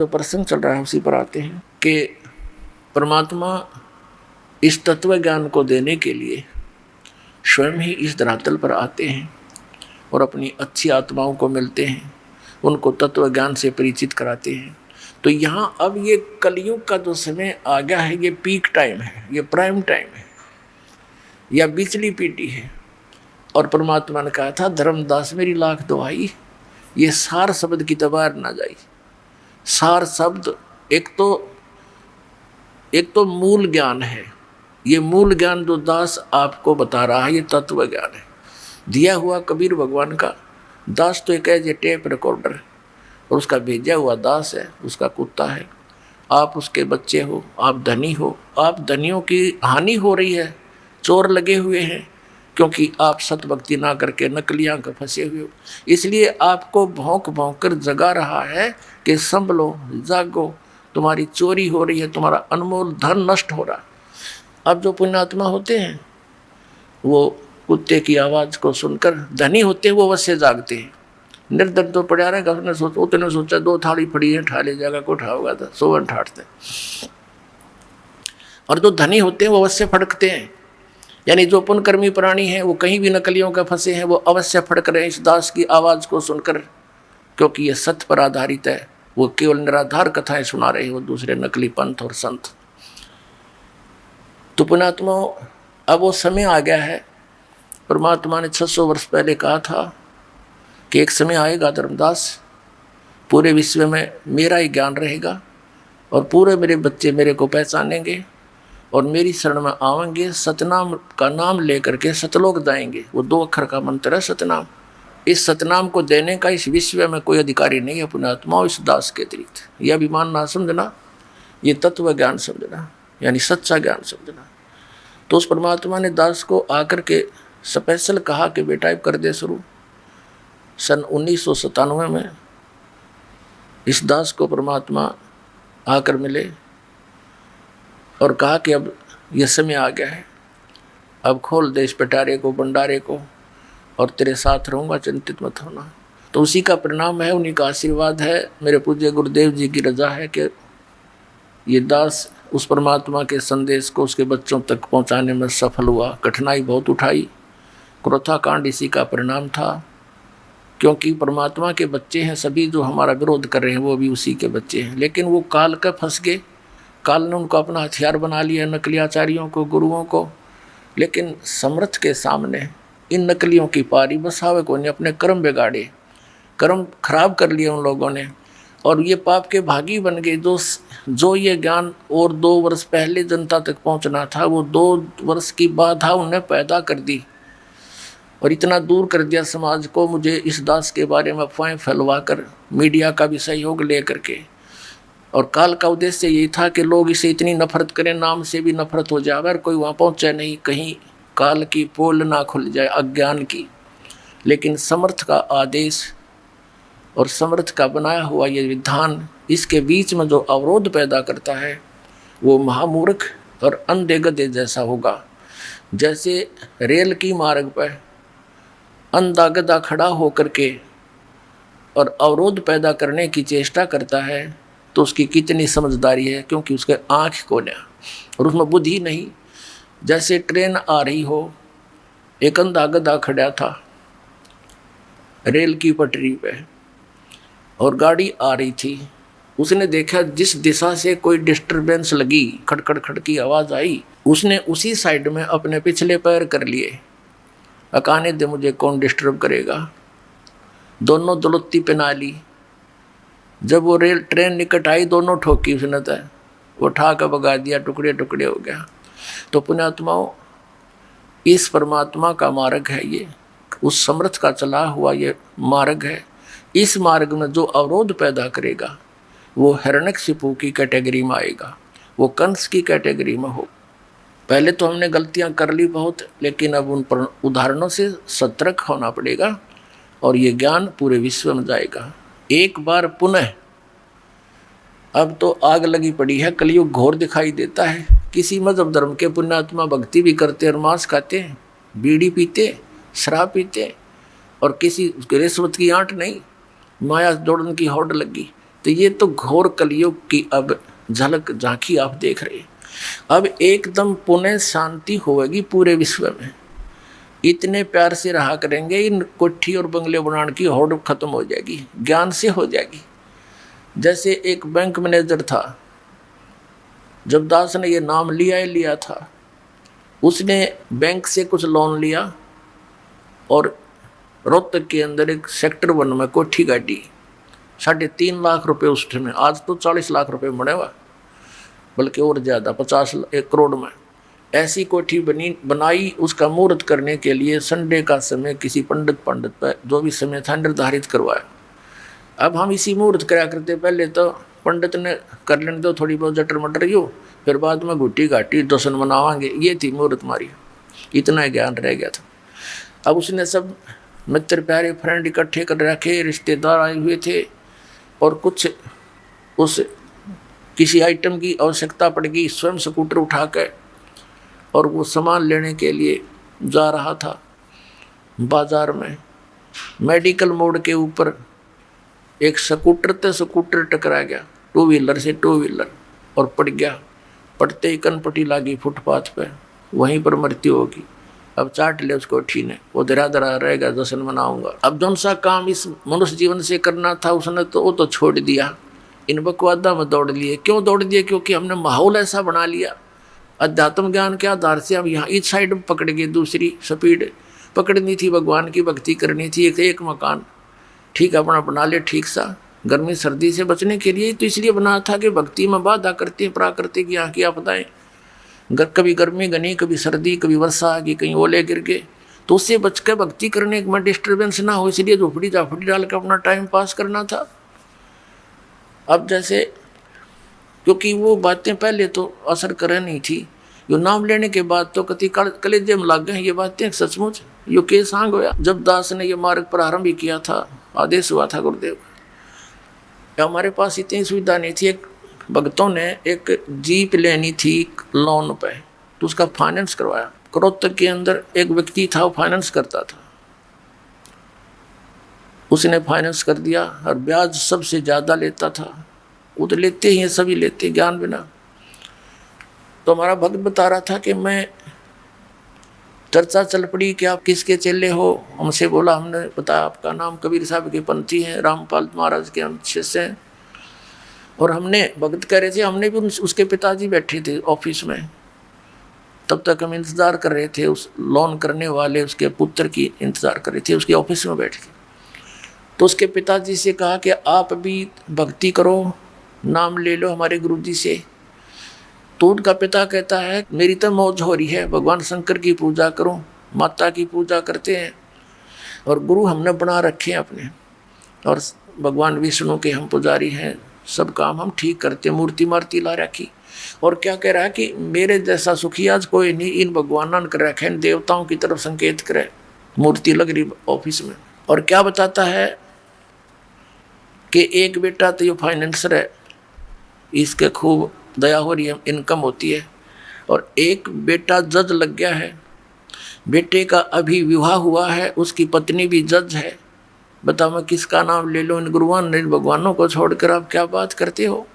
जो प्रसंग चल रहा है उसी पर आते हैं कि परमात्मा इस तत्व ज्ञान को देने के लिए स्वयं ही इस धरातल पर आते हैं और अपनी अच्छी आत्माओं को मिलते हैं, उनको तत्व ज्ञान से परिचित कराते हैं। तो यहाँ अब ये कलयुग का जो समय आ गया है, ये पीक टाइम है, ये प्राइम टाइम है, या बिचली पीढ़ी है। और परमात्मा ने कहा था, धर्मदास मेरी लाख दुहाई, ये सार शब्द की तबार ना जाई। सार शब्द एक तो मूल ज्ञान है। ये मूल ज्ञान जो दास आपको बता रहा है, ये तत्व ज्ञान है दिया हुआ कबीर भगवान का। दास तो एक है ये टेप रिकॉर्डर, और उसका भेजा हुआ दास है, उसका कुत्ता है। आप उसके बच्चे हो, आप धनी हो, आप धनियों की हानि हो रही है, चोर लगे हुए हैं, क्योंकि आप सतभक्ति ना करके नकलियाँ का फंसे हुए हो। इसलिए आपको भौंक भौंक कर जगा रहा है कि संभलो, जागो, तुम्हारी चोरी हो रही है, तुम्हारा अनमोल धन नष्ट हो रहा। अब जो पुण्यात्मा होते हैं वो कुत्ते की आवाज़ को सुनकर धनी होते हैं, वो अवश्य जागते हैं। निर्धन तो पड़ा रहेगा, उसने सोचा 2 थाली पड़ी है, ठा ले जाएगा, को उठाओगा तो सोवन ठाटते। और जो धनी होते हैं वो अवश्य फड़कते हैं। यानी जो पुण्यकर्मी प्राणी हैं वो कहीं भी नकलियों का फंसे हैं, वो अवश्य फड़क रहे हैं इस दास की आवाज़ को सुनकर, क्योंकि ये सत्य पर आधारित है। वो केवल निराधार कथाएं सुना रहे हैं, वो दूसरे नकली पंथ और संत। तो पुण्यात्मा, अब वो समय आ गया है। परमात्मा ने 600 वर्ष पहले कहा था कि एक समय आएगा धर्मदास, पूरे विश्व में मेरा ही ज्ञान रहेगा और पूरे मेरे बच्चे मेरे को पहचानेंगे और मेरी शरण में आवेंगे, सतनाम का नाम लेकर के सतलोक जाएंगे। वो 2 अक्षर का मंत्र है सतनाम। इस सतनाम को देने का इस विश्व में कोई अधिकारी नहीं है पुण्यात्मा, इस दास के अतिरिक्त। यह अभिमान ना समझना, ये तत्व ज्ञान समझना, यानी सच्चा ज्ञान समझना। तो उस परमात्मा ने दास को आकर के स्पेशल कहा कि बेटा कर दे शुरू। सन 1997 में इस दास को परमात्मा आकर मिले और कहा कि अब यह समय आ गया है, अब खोल दे इस पिटारे को, भंडारे को, और तेरे साथ रहूँगा, चिंतित मत होना। तो उसी का परिणाम है, उन्हीं का आशीर्वाद है, मेरे पूज्य गुरुदेव जी की रजा है कि ये दास उस परमात्मा के संदेश को उसके बच्चों तक पहुंचाने में सफल हुआ। कठिनाई बहुत उठाई, क्रोथा कांड इसी का परिणाम था, क्योंकि परमात्मा के बच्चे हैं सभी जो हमारा विरोध कर रहे हैं, वो भी उसी के बच्चे हैं। लेकिन वो काल का फंस गए, काल ने उनको अपना हथियार बना लिया, नकली आचार्यों को, गुरुओं को। लेकिन समर्थ के सामने इन नकलियों की पारी बसावे को ने अपने कर्म बिगाड़े, कर्म खराब कर लिए उन लोगों ने, और ये पाप के भागी बन गए। जो ये ज्ञान और 2 वर्ष पहले जनता तक पहुंचना था, वो 2 वर्ष की बाधा उन्हें पैदा कर दी और इतना दूर कर दिया समाज को। मुझे इस दास के बारे में अफवाहें फैलवा कर, मीडिया का भी सहयोग ले करके, और काल का उद्देश्य यही था कि लोग इसे इतनी नफरत करें, नाम से भी नफरत हो जाए, अगर कोई वहाँ पहुँचे नहीं, कहीं काल की पोल ना खुल जाए अज्ञान की। लेकिन समर्थ का आदेश और समर्थ का बनाया हुआ ये विधान, इसके बीच में जो अवरोध पैदा करता है वो महामूर्ख और अंधे गधे जैसा होगा। जैसे रेल की मार्ग पर अंधा गधा खड़ा होकर के और अवरोध पैदा करने की चेष्टा करता है, तो उसकी कितनी समझदारी है, क्योंकि उसके आँख कोने और उसमें बुद्धि नहीं। जैसे ट्रेन आ रही हो, एक अंधा गधा खड़ा था रेल की पटरी पे और गाड़ी आ रही थी। उसने देखा जिस दिशा से कोई डिस्टरबेंस लगी, खड़खड़ खड़ की आवाज़ आई, उसने उसी साइड में अपने पिछले पैर कर लिए। अकाने दे, मुझे कौन डिस्टर्ब करेगा। दोनों दुलत्ती पहना ली। जब वो ट्रेन निकट आई, दोनों ठोकी उसने, तो वो उठा कर भगा दिया, टुकड़े टुकड़े हो गया। तो पुण्यात्माओं, इस परमात्मा का मार्ग है ये, उस समर्थ का चला हुआ ये मार्ग है। इस मार्ग में जो अवरोध पैदा करेगा वो हिरण्यकशिपु की कैटेगरी में आएगा, वो कंस की कैटेगरी में हो। पहले तो हमने गलतियां कर ली बहुत, लेकिन अब उन पर उदाहरणों से सतर्क होना पड़ेगा और ये ज्ञान पूरे विश्व में जाएगा। एक बार पुनः, अब तो आग लगी पड़ी है, कलयुग घोर दिखाई देता है। किसी मजहब धर्म के पुण्यात्मा भक्ति भी करते और मांस खाते हैं, बीड़ी पीते, शराब पीते, और किसी रिश्वत की आंट नहीं, माया जोड़न की होड़ लगी। तो ये तो घोर कलयुग की अब झलक झांकी आप देख रहे हैं। अब एकदम पुनः शांति होगी पूरे विश्व में। इतने प्यार से रहा करेंगे, इन कोठी और बंगले बनाने की होड़ खत्म हो जाएगी, ज्ञान से हो जाएगी। जैसे एक बैंक मैनेजर था, जब दास ने ये नाम लिया था, उसने बैंक से कुछ लोन लिया और रोहतक के अंदर एक सेक्टर 1 में कोठी गाड़ी 3.5 लाख रुपए उस समय, आज तो 40 लाख रुपए बने हुआ, बल्कि और ज़्यादा 1 करोड़ में ऐसी कोठी बनाई। उसका मुहूर्त करने के लिए संडे का समय किसी पंडित पर जो भी समय था निर्धारित करवाया। अब हम इसी मुहूर्त कराया करते, पहले तो पंडित ने कर लेने दो थोड़ी बहुत जटर मटर यूँ, फिर बाद में घुट्टी घाटी दर्शन मनावांगे, ये थी मुहूर्त मारी। इतना ज्ञान रह गया था। अब उसने सब मित्र प्यारे फ्रेंड इकट्ठे कर रखे, रिश्तेदार आए हुए थे, और कुछ उस किसी आइटम की आवश्यकता पड़ गई, स्वयं स्कूटर उठा कर और वो सामान लेने के लिए जा रहा था बाजार में। मेडिकल मोड़ के ऊपर एक स्कूटर टकरा गया, 2 व्हीलर से 2 व्हीलर, और पड़ गया। पड़ते ही कनपट्टी लागी फुटपाथ पे, वहीं पर मृत्यु होगी। अब चाट ले उसको कोठी ने, वो धरा धरा रहेगा, जश्न मनाऊंगा। अब जौन सा काम इस मनुष्य जीवन से करना था उसने तो वो तो छोड़ दिया, इन बकवादा में दौड़ लिए। क्यों दौड़ दिए? क्योंकि हमने माहौल ऐसा बना लिया। अध्यात्म ज्ञान के आधार से हम यहाँ इस साइड पकड़ गए, दूसरी स्पीड पकड़नी थी, भगवान की भक्ति करनी थी। एक मकान ठीक अपना बना ले, ठीक सा, गर्मी सर्दी से बचने के लिए तो इसलिए बना था कि भक्ति में बाधा करती है प्राकृतिक यहाँ की आपदाएं। कभी गर्मी गनी, कभी सर्दी, कभी वर्षा आ गई, कहीं ओले गिर गए, तो उससे बचकर भक्ति करने में डिस्टर्बेंस ना हो, इसलिए झोपड़ी झापड़ी डाल कर अपना टाइम पास करना था। अब जैसे क्योंकि वो बातें पहले तो असर कर नहीं थी, यो नाम लेने के बाद तो कति कलेजे में लग गए ये बातें। सचमुच यो के सांग होया। जब दास ने ये मार्ग प्रारंभ ही किया था, आदेश हुआ था गुरुदेव का, हमारे पास इतनी सुविधा नहीं थी। एक भक्तों ने एक जीप लेनी थी लोन पे, तो उसका फाइनेंस करवाया। रोहतक के अंदर एक व्यक्ति था, वो फाइनेंस करता था, उसने फाइनेंस कर दिया और ब्याज सबसे ज़्यादा लेता था। वो तो लेते ही हैं, सभी लेते, ज्ञान बिना। तो हमारा भक्त बता रहा था कि मैं चर्चा चल पड़ी कि आप किसके चेले हो। हमसे बोला, हमने बताया आपका नाम कबीर साहब के पंथी हैं, रामपाल महाराज के हम शिष्य हैं। और हमने भक्त कह रहे थे, हमने भी उसके पिताजी बैठे थे ऑफिस में, तब तक हम इंतज़ार कर रहे थे, उस लोन करने वाले उसके पुत्र की इंतज़ार कर रहे थे, उसके ऑफिस में बैठ के। तो उसके पिताजी से कहा कि आप भी भक्ति करो, नाम ले लो हमारे गुरुजी से। तो उनका पिता कहता है, मेरी तो मौज हो रही है, भगवान शंकर की पूजा करूं, माता की पूजा करते हैं, और गुरु हमने बना रखे हैं अपने, और भगवान विष्णु के हम पुजारी हैं, सब काम हम ठीक करते, मूर्ति मार्ति ला रखी। और क्या कह रहा है कि मेरे जैसा सुखी आज कोई नहीं, इन भगवान कर रखे हैं, देवताओं की तरफ संकेत करे, मूर्ति लग रही ऑफिस में। और क्या बताता है कि एक बेटा तो ये फाइनेंसर है, इसके खूब दया हो रही है, इनकम होती है, और एक बेटा जज लग गया है, बेटे का अभी विवाह हुआ है, उसकी पत्नी भी जज है। बताओ मैं किसका नाम ले लो? इन गुरुवान ने भगवानों को छोड़कर आप क्या बात करते हो?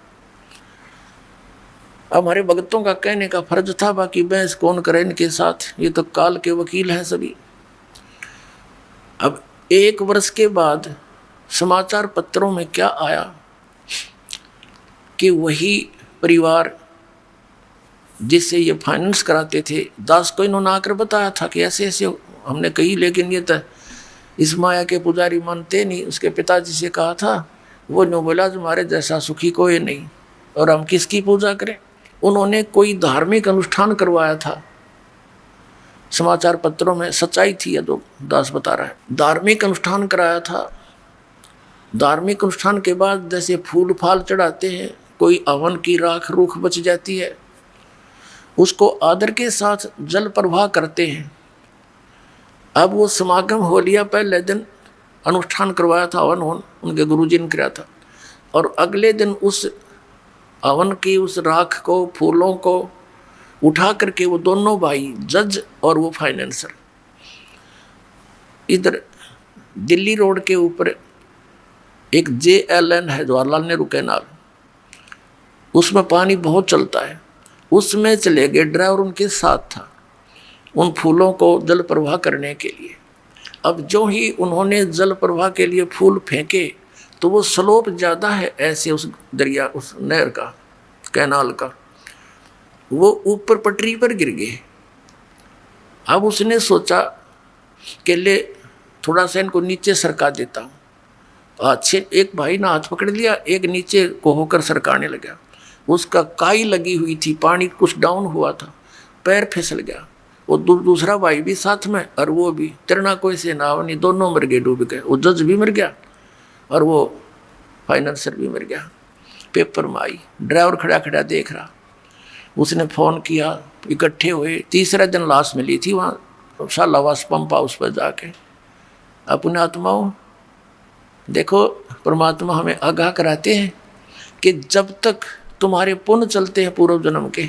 हमारे भक्तों का कहने का फर्ज था, बाकी बहस कौन करे इनके साथ, ये तो काल के वकील हैं सभी। अब 1 वर्ष के बाद समाचार पत्रों में क्या आया कि वही परिवार जिससे ये फाइनेंस कराते थे, दास को इन्होंने आकर बताया था कि ऐसे ऐसे हमने कही, लेकिन ये तो इस माया के पुजारी मानते नहीं। उसके पिताजी से कहा था, वो नो बोला तुम्हारे जैसा सुखी कोई नहीं, और हम किसकी पूजा करें। उन्होंने कोई धार्मिक अनुष्ठान करवाया था, समाचार पत्रों में सच्चाई थी, जो दास बता रहा है, धार्मिक अनुष्ठान कराया था। धार्मिक अनुष्ठान के बाद जैसे फूल फाल चढ़ाते हैं, कोई हवन की राख रूख बच जाती है, उसको आदर के साथ जल प्रवाह करते हैं। अब वो समागम हो लिया, पहले दिन अनुष्ठान करवाया था, हवन उनके गुरुजी ने कराया था, और अगले दिन उस हवन की उस राख को, फूलों को उठा करके वो दोनों भाई, जज और वो फाइनेंसर, इधर दिल्ली रोड के ऊपर एक JLN है, जवाहरलाल नेहरू कैनाल, उसमें पानी बहुत चलता है, उसमें चले गए। ड्राइवर उनके साथ था उन फूलों को जल प्रवाह करने के लिए। अब जो ही उन्होंने जल प्रवाह के लिए फूल फेंके तो वो स्लोप ज़्यादा है ऐसे उस दरिया, उस नहर का, कैनाल का, वो ऊपर पटरी पर गिर गए। अब उसने सोचा कि ले थोड़ा सा इनको नीचे सरका देता हूँ। अच्छे एक भाई ने हाथ पकड़ लिया, एक नीचे को होकर सरकाने लगा। उसका काई लगी हुई थी, पानी कुछ डाउन हुआ था, पैर फिसल गया। वो दूसरा भाई भी साथ में, और वो भी तैरना कोई से ना नहीं, दोनों मर गए, डूब गए। वो जज भी मर गया और वो फाइनेंसर भी मर गया। पेपर में आई, ड्राइवर खड़ा खड़ा देख रहा। उसने फ़ोन किया, इकट्ठे हुए। तीसरे दिन लाश मिली थी वहाँ शालावास पंप हाउस पर जाके। अपने आत्माओं, देखो परमात्मा हमें आगाह कराते हैं कि जब तक तुम्हारे पुण्य चलते हैं पूर्व जन्म के,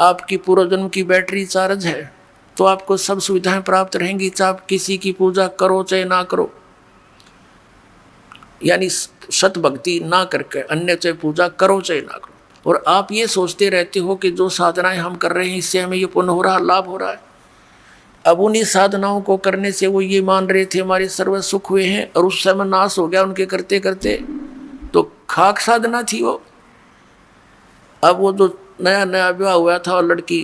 आपकी पूर्व जन्म की बैटरी चार्ज है, तो आपको सब सुविधाएं प्राप्त रहेंगी, चाहे आप किसी की पूजा करो चाहे ना करो, यानी सत भक्ति ना करके अन्य चाहे पूजा करो चाहे ना करो। और आप ये सोचते रहते हो कि जो साधनाएं हम कर रहे हैं इससे हमें ये पुण्य हो रहा, लाभ हो रहा है। अब उन्हीं साधनाओं को करने से वो ये मान रहे थे हमारे सर्व सुख हुए हैं, और उस समय नाश हो गया उनके करते करते, तो खाक साधना थी वो। अब वो जो नया नया विवाह हुआ था और लड़की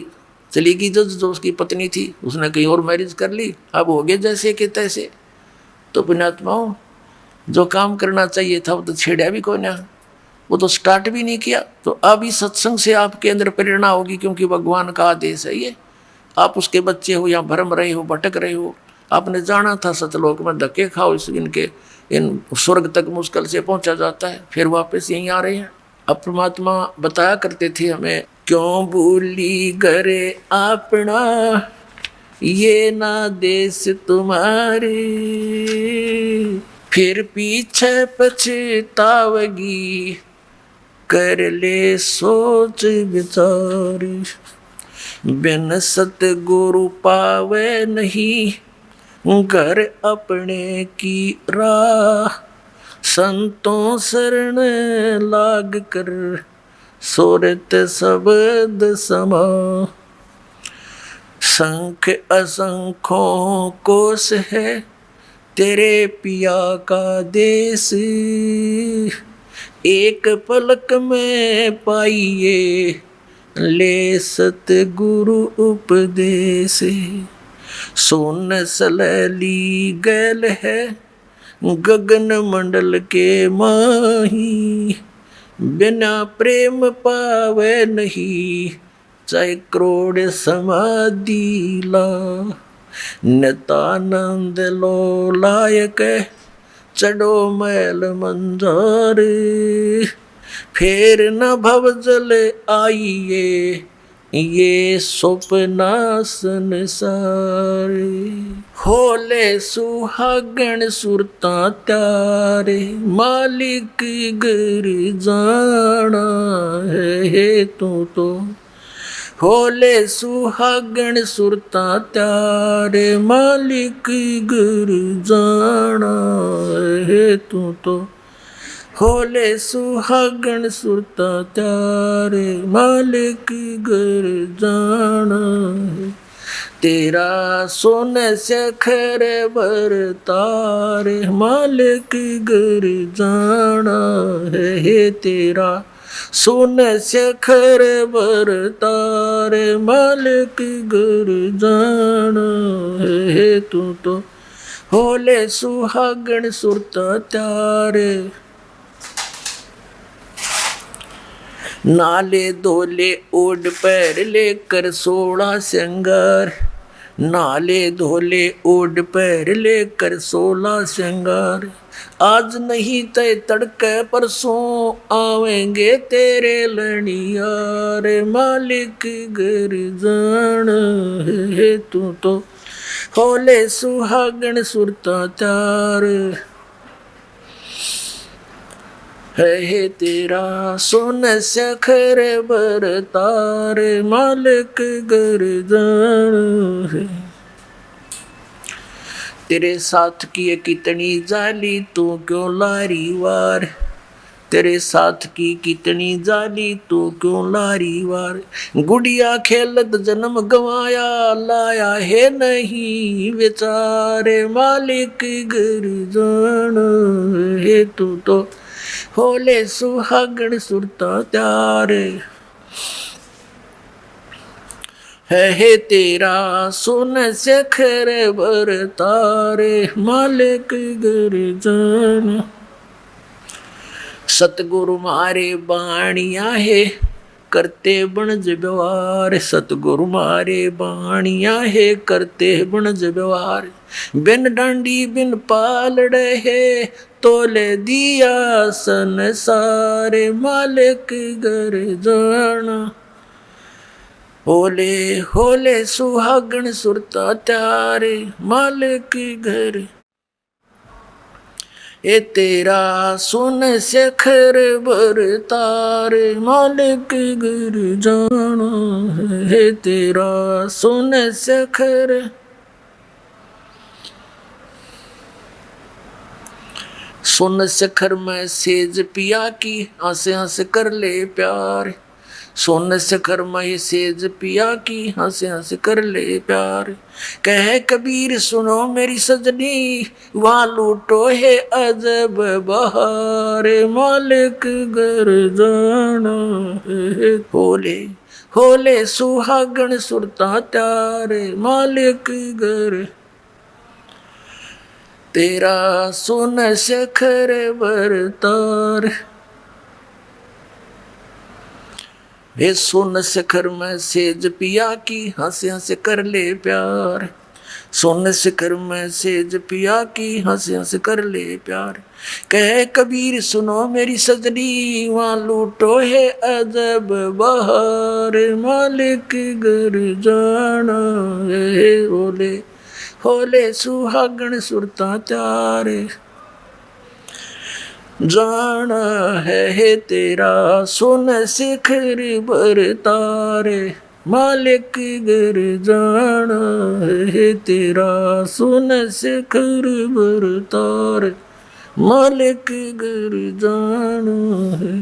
चली गई, जो उसकी पत्नी थी, उसने कहीं और मैरिज कर ली, अब हो गए जैसे कि तैसे। तो पुण्यात्माओं, जो काम करना चाहिए था वो तो छेड़ा भी कोई ना, वो तो स्टार्ट भी नहीं किया। तो अब इस सत्संग से आपके अंदर प्रेरणा होगी, क्योंकि भगवान का आदेश है ये। आप उसके बच्चे हो या भरम रहे हो, भटक रहे हो, आपने जाना था सतलोक में धक्के खाओ, इनके इन स्वर्ग तक मुश्किल से पहुंचा जाता है, फिर वापस यहीं आ रहे हैं। अब परमात्मा बताया करते थे हमें, क्यों भूली गरे अपना ये ना देश तुम्हारे, फिर पीछे पछतावगी कर ले सोच विचार, बिन सतगुरु पावे नहीं घर अपने की राह, संतों शरण लाग कर सोरत शब्द समा, संख असंख्यों कोस है तेरे पिया का देश, एक पलक में पाइए ले सतगुरु उपदेश, सोन सलैली गैल है गगन मंडल के माही, बिना प्रेम पावे नहीं चाहे करोड़ समाधि ला, नितानंद लो लायक चढ़ो मैल मंजार, फिर न भव जल आइए ये स्वप्ना संसार, होले सुहागण सुरता त्यारे मालिक घर जाना है तू तो, होले सुहागण सुरता त्यारे मालिक घर जाना है तू तो, होले सुहागण सुरता त्यारे मालिक घर जाना है, तेरा सोन सखर बरतारे मालिक घर जाना है, तेरा सोन सखर बरतारे मालिक घर जाना है तू तो, होले सुहागण सुरता त्यारे, नाले धोले ओढ़ पैर लेकर सोलह श्रृंगार, नाले धोले ओढ़ पैर लेकर सोलह श्रृंगार, आज नहीं तय तड़के परसों आवेंगे तेरे लड़ियार मालिक घर जान है तू तो, होले सुहागण सुरता त्यार है तेरा सोन सखर बरतार मालिक घर जान है, तेरे साथ की ये कितनी जाली तू क्यों लारी वार, तेरे साथ की कितनी जाली तू क्यों लारी वार। गुड़िया खेलत जन्म गवाया लाया है नहीं बेचारे, मालिक घर जान है तू तो होले सुहागण सुरता त्यारे। है तेरा सुन शेखर बर तारे, मालिक घर जान। सतगुरु मारे बाणिया है करते बनज व्यवहार, सतगुरु मारे बाणिया है करते बनज व्यवहार। बिन डांडी बिन पालड़े है तोले दिया संसारे, मालिक घर जाना। होले होले सुहागण सुरता त्यारे, मालिक घर। ए तेरा सुन शेखर बर तारे, मालिक घर जाना है तेरा सुन शेखर। सुन शेखर में सेज पिया की हंस हंस कर ले प्यार, सोन शेखर में सेज पिया की हंस हंस कर ले प्यार। कह कबीर सुनो मेरी सजनी वहाँ लूटो है अजब बहार, मालिक घर जाना है। होले होले सुहागण सुरता त्यारे, मालिक घर। तेरा सुन शेखर बरतार। वे सुन शिखर में सेज पिया की हंस हंस कर ले प्यार, सुन शिखर में सेज पिया की हंस हंस कर ले प्यार। कह कबीर सुनो मेरी सजनी वहाँ लूटो है अजब बहार, मालिक घर जाना है। होले होले सुहागण सुरता त्यारे, जाना है तेरा सुन शिखर बर तारे, मालिक घर जाना है तेरा सुन शिखर बर तारे, मालिक घर जाना है।